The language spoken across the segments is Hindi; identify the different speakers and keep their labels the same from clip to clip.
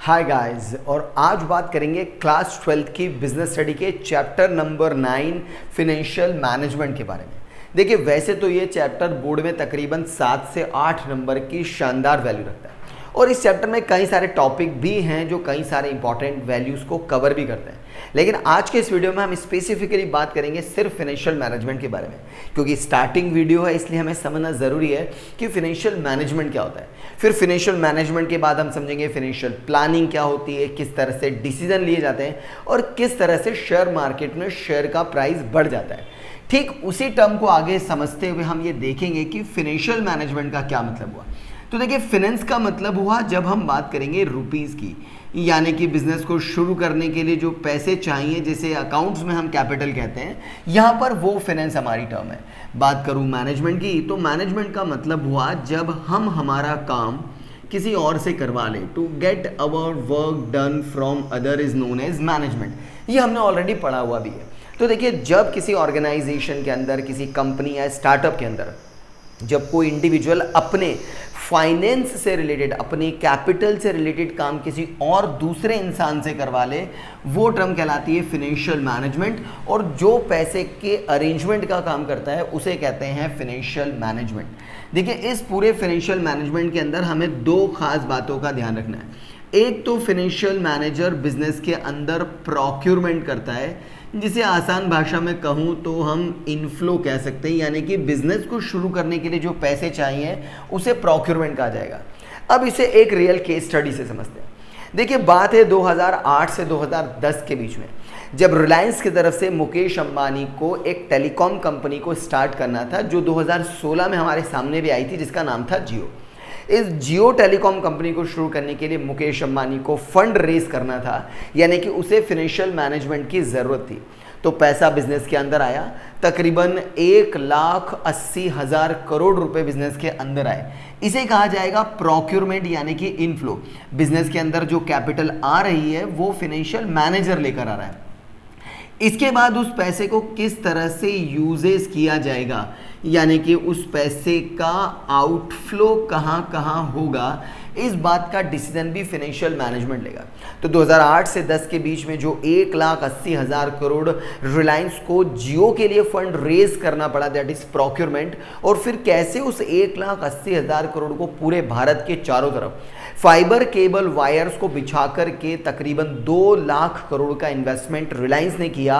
Speaker 1: हाय गाइस, और आज बात करेंगे क्लास 12 की बिजनेस स्टडी के चैप्टर नंबर 9 फिनेंशियल मैनेजमेंट के बारे में। देखिए, वैसे तो ये चैप्टर बोर्ड में तकरीबन 7 से 8 नंबर की शानदार वैल्यू रखता है और इस चैप्टर में कई सारे टॉपिक भी हैं जो कई सारे इंपॉर्टेंट वैल्यूज़ को कवर भी करते हैं। लेकिन आज के इस वीडियो में हम स्पेसिफिकली बात करेंगे सिर्फ फिनेंशियल मैनेजमेंट के बारे में, क्योंकि स्टार्टिंग वीडियो है इसलिए हमें समझना ज़रूरी है कि फिनेंशियल मैनेजमेंट क्या होता है। फिर फिनेंशियल मैनेजमेंट के बाद हम समझेंगे फिनेंशियल प्लानिंग क्या होती है, किस तरह से डिसीजन लिए जाते हैं और किस तरह से शेयर मार्केट में शेयर का प्राइस बढ़ जाता है। ठीक उसी टर्म को आगे समझते हुए हम ये देखेंगे कि फिनेंशियल मैनेजमेंट का क्या मतलब हुआ। तो देखिए, फिनेंस का मतलब हुआ जब हम बात करेंगे रुपीज़ की, यानी कि बिजनेस को शुरू करने के लिए जो पैसे चाहिए जिसे अकाउंट्स में हम कैपिटल कहते हैं, यहाँ पर वो फिनेंस हमारी टर्म है। बात करूँ मैनेजमेंट की, तो मैनेजमेंट का मतलब हुआ जब हम हमारा काम किसी और से करवा लें। To get our work done from other is known as management. ये हमने ऑलरेडी पढ़ा हुआ भी है। तो देखिए, जब किसी ऑर्गेनाइजेशन के अंदर, किसी कंपनी या स्टार्टअप के अंदर जब कोई इंडिविजुअल अपने फाइनेंस से रिलेटेड, अपने कैपिटल से रिलेटेड काम किसी और दूसरे इंसान से करवा ले, वो टर्म कहलाती है फिनेंशियल मैनेजमेंट। और जो पैसे के अरेंजमेंट का काम करता है उसे कहते हैं फिनेंशियल मैनेजमेंट। देखिए, इस पूरे फिनेंशियल मैनेजमेंट के अंदर हमें दो खास बातों का ध्यान रखना है। एक तो फिनेंशियल मैनेजर बिजनेस के अंदर प्रोक्योरमेंट करता है, जिसे आसान भाषा में कहूँ तो हम इनफ्लो कह सकते हैं, यानी कि बिजनेस को शुरू करने के लिए जो पैसे चाहिए उसे प्रोक्योरमेंट कहा जाएगा। अब इसे एक रियल केस स्टडी से समझते हैं। देखिए, बात है 2008 से 2010 के बीच में, जब रिलायंस की तरफ से मुकेश अंबानी को एक टेलीकॉम कंपनी को स्टार्ट करना था, जो 2016 में हमारे सामने भी आई थी, जिसका नाम था जियो। इस जियो टेलीकॉम कंपनी को शुरू करने के लिए मुकेश अंबानी को फंड रेज करना था, यानी कि उसे फिनेंशियल मैनेजमेंट की ज़रूरत थी। तो पैसा बिजनेस के अंदर आया, तकरीबन 1,80,000 करोड़ रुपए बिजनेस के अंदर आए। इसे कहा जाएगा प्रोक्योरमेंट, यानी कि इनफ्लो। बिजनेस के अंदर जो कैपिटल आ रही है वो फिनेंशियल मैनेजर लेकर आ रहा है। इसके बाद उस पैसे को किस तरह से यूजेस किया जाएगा, यानी कि उस पैसे का आउटफ्लो कहाँ कहाँ होगा, इस बात का डिसीजन भी फिनेंशियल मैनेजमेंट लेगा। तो 2008 से 10 के बीच में जो 1,80,000 करोड़ रिलायंस को जियो के लिए फंड रेज करना पड़ा, दैट इज प्रोक्योरमेंट। और फिर कैसे उस 1,80,000 करोड़ को पूरे भारत के चारों तरफ फाइबर केबल वायर्स को बिछा करके तकरीबन 2 लाख करोड़ का इन्वेस्टमेंट रिलायंस ने किया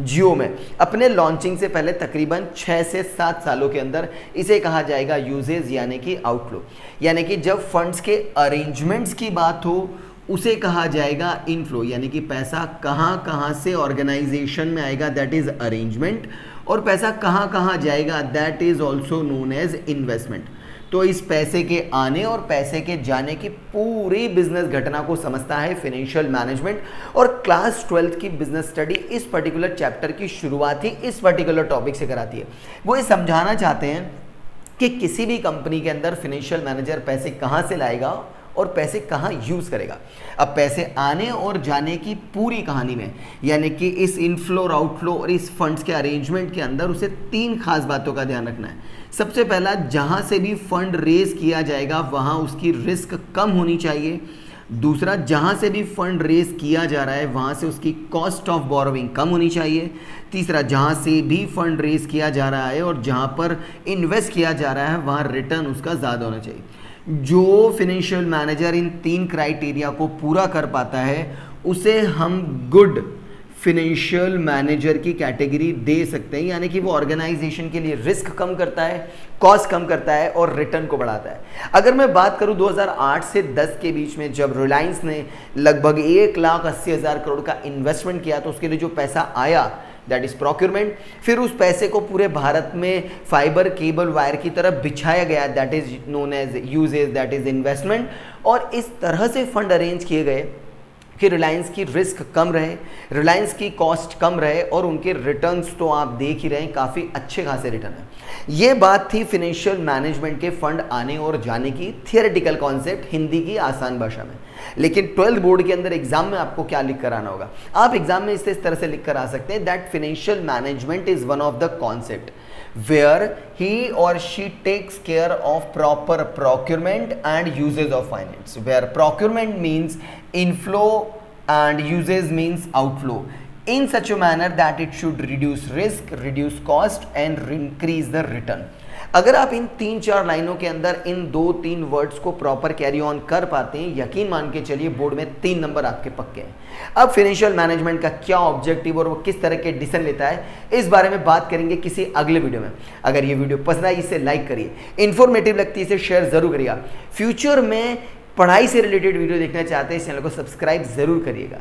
Speaker 1: जियो में अपने लॉन्चिंग से पहले तकरीबन 6 से 7 सालों के अंदर। इसे कहा जाएगा यूजेज, यानी कि आउटफ्लो। यानी कि जब फंड्स के अरेंजमेंट्स की बात हो उसे कहा जाएगा इनफ्लो, यानी कि पैसा कहाँ कहाँ से ऑर्गेनाइजेशन में आएगा, दैट इज अरेंजमेंट। और पैसा कहाँ कहाँ जाएगा, that is also known as investment. तो इस पैसे के आने और पैसे के जाने की पूरी बिजनेस घटना को समझता है फिनेंशियल मैनेजमेंट। और क्लास 12 की बिजनेस स्टडी इस पर्टिकुलर चैप्टर की शुरुआत ही इस पर्टिकुलर टॉपिक से कराती है। वो ये समझाना चाहते हैं कि किसी भी कंपनी के अंदर फिनेंशियल मैनेजर पैसे कहाँ से लाएगा और पैसे कहाँ यूज़ करेगा। अब पैसे आने और जाने की पूरी कहानी में, यानी कि इस इनफ्लो और आउटफ्लो और इस फंड्स के अरेंजमेंट के अंदर उसे 3 खास बातों का ध्यान रखना है। सबसे पहला, जहाँ से भी फंड रेज किया जाएगा वहाँ उसकी रिस्क कम होनी चाहिए। दूसरा, जहाँ से भी फंड रेज किया जा रहा है वहाँ से उसकी कॉस्ट ऑफ बोरोविंग कम होनी चाहिए। तीसरा, जहाँ से भी फंड रेज किया जा रहा है और जहाँ पर इन्वेस्ट किया जा रहा है वहाँ रिटर्न उसका ज़्यादा होना चाहिए। जो फिनेंशियल मैनेजर इन 3 क्राइटेरिया को पूरा कर पाता है उसे हम गुड फिनेंशियल मैनेजर की कैटेगरी दे सकते हैं, यानी कि वो ऑर्गेनाइजेशन के लिए रिस्क कम करता है, कॉस्ट कम करता है और रिटर्न को बढ़ाता है। अगर मैं बात करूं 2008 से 10 के बीच में जब रिलायंस ने लगभग 1,80,000 करोड़ का इन्वेस्टमेंट किया, तो उसके लिए जो पैसा आया दैट इज प्रोक्योरमेंट। फिर उस पैसे को पूरे भारत में फाइबर केबल वायर की तरफ बिछाया गया, that is known as uses, that is investment. और इस तरह से फंड अरेंज किए गए कि रिलायंस की रिस्क कम रहे, रिलायंस की कॉस्ट कम रहे और उनके रिटर्न्स तो आप देख ही रहे हैं, काफ़ी अच्छे खासे रिटर्न है। ये बात थी फिनेंशियल मैनेजमेंट के फंड आने और जाने की थियोरेटिकल कॉन्सेप्ट हिंदी की आसान भाषा में। लेकिन 12th बोर्ड के अंदर एग्जाम में आपको क्या लिख कर आना होगा, आप एग्जाम में इस तरह से लिख कर आ सकते हैं that financial management is one of the concept where he or she takes care of proper procurement and uses of finance, where procurement means inflow and uses means outflow, in such a manner that it should reduce risk, reduce cost and increase the return. अगर आप इन 3-4 लाइनों के अंदर इन 2-3 वर्ड्स को प्रॉपर कैरी ऑन कर पाते हैं, यकीन मान के चलिए बोर्ड में 3 नंबर आपके पक्के हैं। अब फाइनेंशियल मैनेजमेंट का क्या ऑब्जेक्टिव और वो किस तरह के डिसीजन लेता है, इस बारे में बात करेंगे किसी अगले वीडियो में। अगर ये वीडियो पसंद आई इसे लाइक करिए, इन्फॉर्मेटिव लगती है इसे शेयर जरूर करिएगा। फ्यूचर में पढ़ाई से रिलेटेड वीडियो देखना चाहते हैं इस चैनल को सब्सक्राइब जरूर करिएगा।